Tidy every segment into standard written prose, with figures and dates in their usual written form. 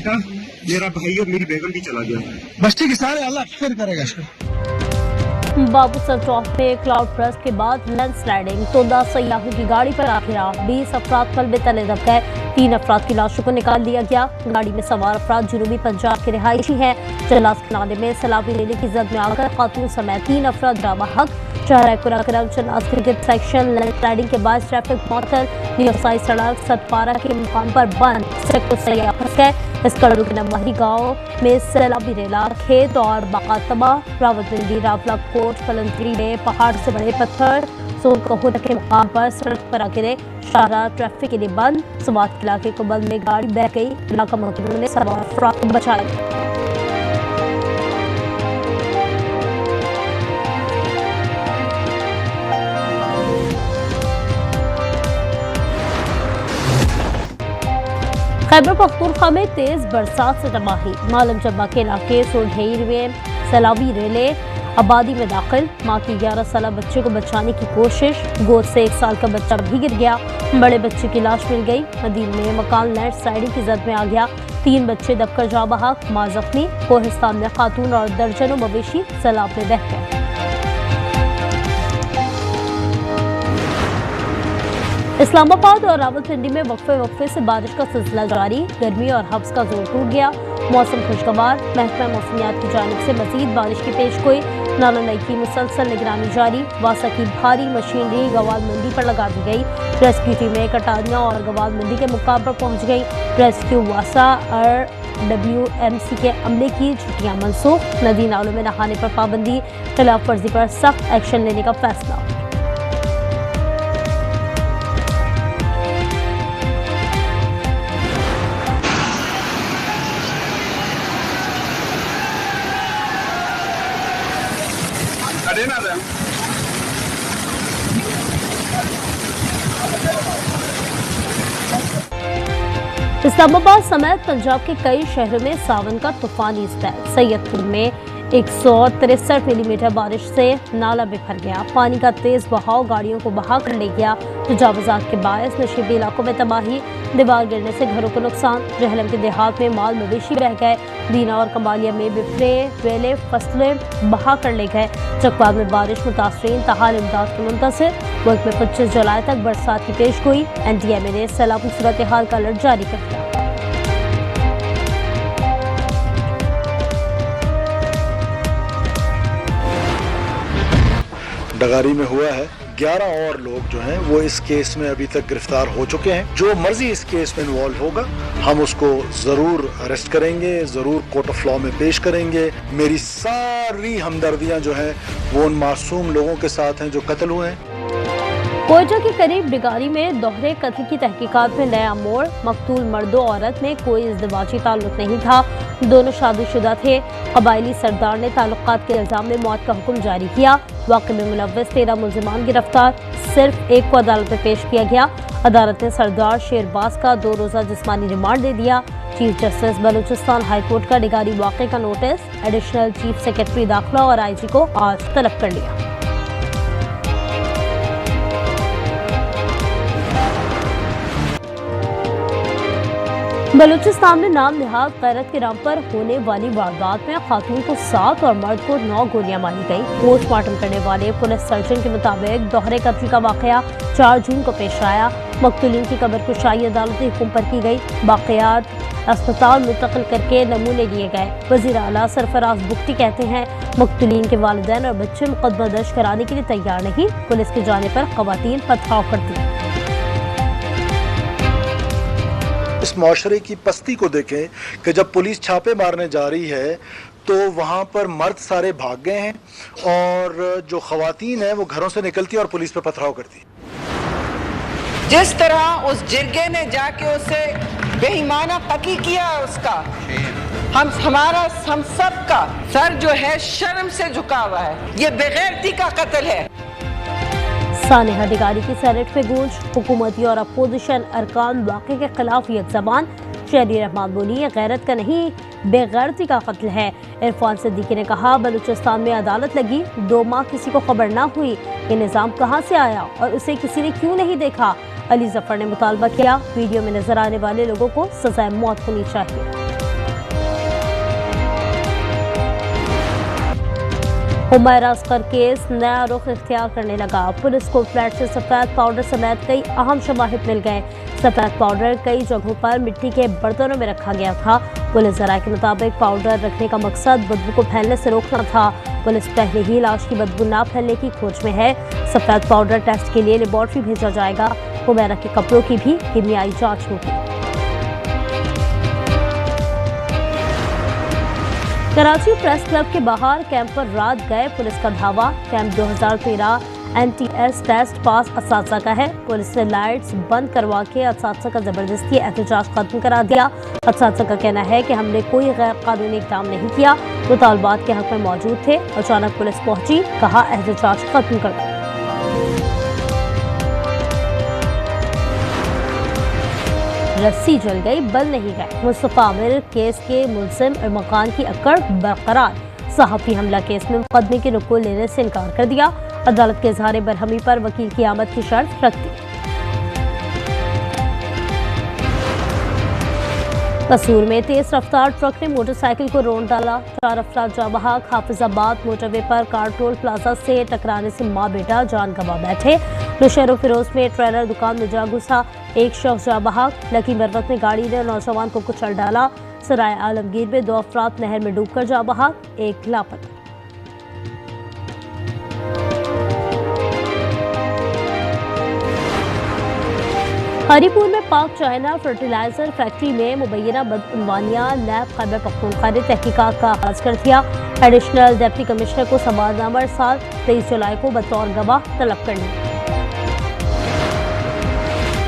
बेटा, मेरा भाई और मेरी बेगम भी चला गया। बस ठीक है, सारे अल्लाह फिर करेगा इसको। बाबूसर चौक में क्लाउड बर्स्ट के बाद लैंडस्लाइडिंग, 14 सयाहों की गाड़ी पर आ गिरा, 20 अफराद मलबे तले दब गए, 3 अफराद की लाशों को निकाल लिया गया। गाड़ी में सवार अफराद जनूबी पंजाब के रिहायशी हैं। जलास किनारे में सैलाबी रैली की जद में आकर खातून समेत 3 अफराद जामा हक। शहर कुराकरम चनास क्रिकेट सेक्शन लैंडस्लाइडिंग के बाद ट्रैफिक मअतल, नियोसाई सड़क सतपारा के मुकाम पर बंद, सैकड़ों सयाह फंस गए। इस कड़ू के नमहरी गाँव में सैलाबी रेला, खेत और बागात तबाह। रावलपिंडी, रावला कोट, फलंत्री में पहाड़ से बड़े पत्थर सोनकहोट के मुकाम पर सड़क पर आ गिरे। शाहरा ट्रैफिक के लिए बंद। समात इलाके को बंद में गाड़ी बह गई। इलाका महकमे ने सवार अफराद को बचाया। खैबर पख्तूनख्वा में तेज बरसात से तबाही। मालम जब्बा के इलाके सोढेर में सैलाबी रेले आबादी में दाखिल। मां की 11 साल बच्चे को बचाने की कोशिश, गोद से 1 साल का बच्चा भी गिर गया। बड़े बच्चे की लाश मिल गई। मदीन में मकान लैंडस्लाइडिंग की जद में आ गया, 3 बच्चे दबकर जा बहक, मां जख्मी। कोहिस्तान में खातून और दर्जनों मवेशी सैलाब में बह गए। इस्लामाबाद और रावलपिंडी में वक्फे से बारिश का सिलसिला जारी। गर्मी और हब्स का जोर टूट गया। मौसम खुशगवार। महकमा मौसमियात की जानिब से मजीद बारिश की पेशगोई। नालो नई की मुसलसल निगरानी जारी। वासा की भारी मशीनरी गवाल मंडी पर लगा दी गई। रेस्क्यू टीमें कटारियां और गवाल मंडी के मुकाम पर पहुंच गई। रेस्क्यू वासा और WMC के अमले की छुट्टियां मनसूख। नदी नालों में नहाने पर पाबंदी, खिलाफ वर्जी पर सख्त एक्शन लेने का फैसला। इस्लामाबाद समेत पंजाब के कई शहरों में सावन का तूफानी स्पेल। सैयदपुर में 163 मिलीमीटर बारिश से नाला बिखर गया। पानी का तेज बहाव गाड़ियों को बहा कर ले गया। तजावुजात के बायस नशीबी इलाकों में तबाही, दीवार गिरने से घरों को नुकसान। जहलम के देहात में माल मवेशी बह गए। दीना और कमालिया में बिफरे वेले फसलें बहा कर ले गए। चकवाल में बारिश मुतासरीन तहाल इमदाद के मुंतज़िर। मुल्क में 25 जुलाई तक बरसात की पेशगोई। NDMA ने सैलाबी सूरत हाल का अलर्ट जारी कर दिया। डगारी में हुआ है। 11 और लोग जो हैं वो इस केस में अभी तक गिरफ्तार हो चुके हैं। जो मर्जी इस केस में इन्वॉल्व होगा हम उसको जरूर अरेस्ट करेंगे, जरूर कोर्ट ऑफ लॉ में पेश करेंगे। मेरी सारी हमदर्दियां जो हैं वो उन मासूम लोगों के साथ हैं जो कत्ल हुए हैं। कोयटा के करीब डिगारी में दोहरे कत्ल की तहकीकात में नया मोड़। मकतूल मर्दो औरत में कोई इज़्दिवाजी ताल्लुक नहीं था, दोनों शादीशुदा थे। कबायली सरदार ने ताल्लुकात के इल्जाम में मौत का हुक्म जारी किया। वाक़े में मुलव्वस 13 मुल्ज़िमान गिरफ्तार, सिर्फ एक को अदालत में पेश किया गया। अदालत ने सरदार शेरबाज का 2 रोज़ा जिस्मानी रिमांड दे दिया। Chief justice Balochistan high court का डिगारी वाक़े का नोटिस एडिशनल चीफ सेक्रेटरी दाखिला और IG को आज तलब कर लिया। बलूचिस्तान में नाम निहाद गैरत के नाम पर होने वाली वारदात में खातून को 7 और मर्द को 9 गोलियां मारी गई। पोस्टमार्टम करने वाले पुलिस सर्जन के मुताबिक दोहरे कत्ल का वाकया 4 जून को पेश आया। मकतूलीन की कब्र कुशाई अदालती हुक्म पर की गई। बाक़ियात अस्पताल मुंतकिल करके नमूने लिए गए। वज़ीर आला सरफराज बुख्ती कहते हैं मकतूलीन के वालिदैन और बच्चे मुकदमा दर्ज कराने के लिए तैयार नहीं। पुलिस की जाने पर ख़वातीन पथराव करती। इस माशरे की पस्ती को देखें कि जब पुलिस छापे मारने जा रही है तो वहाँ पर मर्द सारे भाग गए हैं और जो ख़वातीन हैं वो घरों से निकलती है और पुलिस पर पथराव करती है। जिस तरह उस जिरगे ने जाके उसे बेईमाना कत्ल किया, उसका हम सब का सर जो है शर्म से झुका हुआ है। ये बेगैरती का कत्ल है। सानेहा डिगारी की सेनेट में गूंज। हुकूमती और अपोजिशन अरकान वाक़े के खिलाफ यकज़बान। शहरी रहमान बोली ये गैरत का नहीं बेगैरती का कत्ल है। इरफान सिद्दीकी ने कहा बलूचिस्तान में अदालत लगी, 2 माह किसी को खबर ना हुई, ये निज़ाम कहाँ से आया और उसे किसी ने क्यों नहीं देखा। अली जफर ने मुतालबा किया वीडियो में नजर आने वाले लोगों को सज़ाए मौत होनी चाहिए। हुमैरा असगर केस नया रुख इख्तियार करने लगा। पुलिस को फ्लैट से सफेद पाउडर समेत कई अहम शवाहिद मिल गए। सफेद पाउडर कई जगहों पर मिट्टी के बर्तनों में रखा गया था। पुलिस जराये के मुताबिक पाउडर रखने का मकसद बदबू को फैलने से रोकना था। पुलिस पहले ही लाश की बदबू न फैलने की खोज में है। सफेद पाउडर टेस्ट के लिए लेबोरेटरी भेजा जाएगा। हुमैरा के कपड़ों की भी कीमियाई जांच होगी। कराची प्रेस क्लब के बाहर कैंप पर रात गए पुलिस का धावा। कैंप 2013 NTS टेस्ट पास असातिज़ा का है। पुलिस ने लाइट्स बंद करवा के असातिज़ा का जबरदस्ती एहतजाज खत्म करा दिया। असातिज़ा का कहना है कि हमने कोई गैर कानूनी इक़दाम नहीं किया, मुतालबात के हक में मौजूद थे। अचानक पुलिस पहुंची, कहा एहतजाज खत्म कर दो। रस्सी जल गई, बल नहीं गए। मुस्तफा आमिर केस के मुलजिम इरम खान की अकड़ बरकरार। सहाफ़ी हमला केस में मुकदमे के रुकू लेने से इनकार कर दिया। अदालत के इज़हार बरहमी पर वकील की आमद की शर्त रख दी। कसूर में तेज रफ्तार ट्रक ने मोटरसाइकिल को रोन डाला। 4 अफराद जाँ बहक। हाफिजाबाद मोटरवे पर कार टोल प्लाजा से टकराने से माँ बेटा जान गंवा बैठे। नौशहर फिरोज में ट्रेलर दुकान में जा घुसा। एक शख्स जाँ बहक। लकी मरवत में गाड़ी ने नौजवान को कुचल डाला। सराय आलमगीर में 2 अफराद नहर में डूबकर जाँ बहक, एक लापता। हरीपुर में पाक चाइना फर्टिलाइजर फैक्ट्री में मुबैना बदउनवानियां नैब खैबर पख्तूनख्वा ने तहकीकात का आगाज कर दिया। एडिशनल डिप्टी कमिश्नर को समाजनामा साल 23 जुलाई को बतौर गवाह तलब करनी।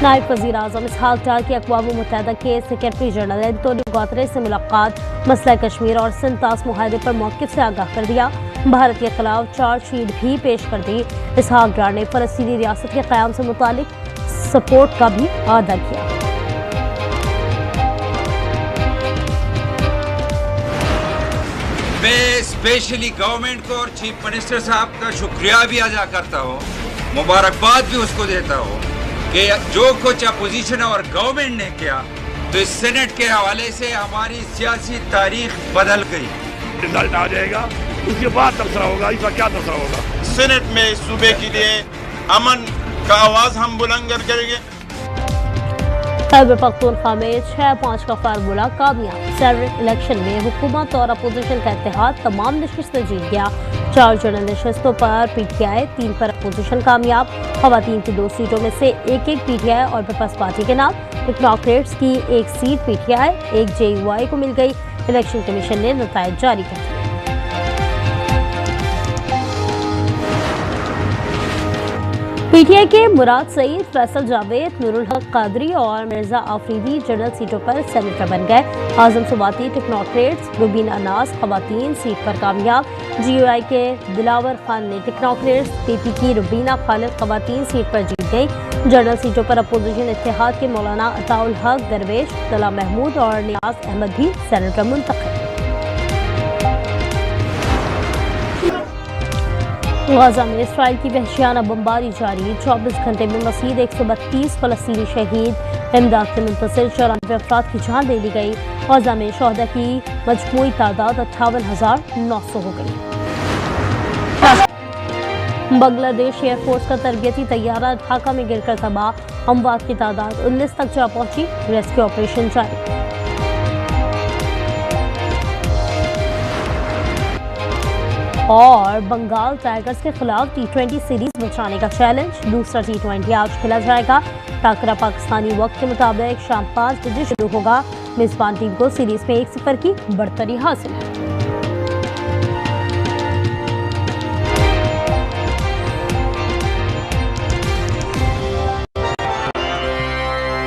नायब वज़ीर आज़म इसहाक डार की अक़वाम मुत्तहिदा के सेक्रेटरी जनरल एंटोनियो गुतेरेस से मुलाकात। मसला कश्मीर और सिंध तास मुआहदे पर मौक़िफ़ से आगाह कर दिया। भारत के खिलाफ चार्जशीट भी पेश कर दी। इसहाक डार ने फ़लस्तीनी रियासत के क़याम से मुतालिक सपोर्ट का भी वादा किया। मैं स्पेशली गवर्नमेंट को और चीफ मिनिस्टर साहब का शुक्रिया भी अदा करता हूँ, मुबारकबाद भी उसको देता हूँ कि जो कुछ अपोजिशन और गवर्नमेंट ने किया तो इस सेनेट के हवाले से हमारी सियासी तारीख बदल गई। रिजल्ट आ जाएगा, उसके बाद तबसरा होगा। इसका क्या तबसरा होगा? सेनेट में सूबे के लिए अमन का आवाज हम बुलंद करेंगे। खैबर पख्तूनख्वा में 6-5 का फार्मूला कामयाब। सेनेट इलेक्शन में हुकूमत और अपोजिशन का इत्तेहाद तमाम नशिस्तें जीत गया। 4 जनरल नशिस्तों पर PTI, 3 पर अपोजिशन कामयाब। खवातीन की 2 सीटों में से एक PTI और पीपल्स पार्टी के नाम। टेक्नोक्रेट्स की 1 सीट PTI, 1 JUI को मिल गई। इलेक्शन कमीशन ने नताइज जारी कर दिए। PTI के मुराद सईद, फैसल जावेद, नूरुल हक कादरी और मिर्जा आफरीदी जनरल सीटों पर सेनेटर बन गए। आजम सुबाती टेक्नोक्रेट्स, रुबीना नाज खवातीन सीट पर कामयाब। GUI के दिलावर खान ने टेक्नोक्रेट्स, PP की रुबीना खालिद खवातीन सीट पर जीत गई। जनरल सीटों पर अपोजिशन इत्तेहाद के मौलाना अताउल हक दरवेश, तला महमूद और नियाज अहमद भी सेनेटर मुंतखब। गाजा में इसराइल की वहशियाना बमबारी जारी। 24 घंटे में मज़ीद 132 फ़लस्तीनी शहीद। इमदाद से मुंतसिर 94 अफराद की जान ले ली गई। गाजा में शहदा की मजमूई तादाद 58,900 हो गई। बांग्लादेश एयरफोर्स का तरबियती तैयारा ढाका में गिरकर तबाह। अमवात की तादाद 19 तक जा पहुंची। रेस्क्यू ऑपरेशन जारी। और बंगाल टाइगर्स के खिलाफ T20 सीरीज बचाने का चैलेंज। दूसरा T20 आज खेला जाएगा। टाकरा पाकिस्तानी वक्त के मुताबिक शाम 5 बजे शुरू होगा। मेजबान टीम को सीरीज में 1-0 की बढ़तरी हासिल है।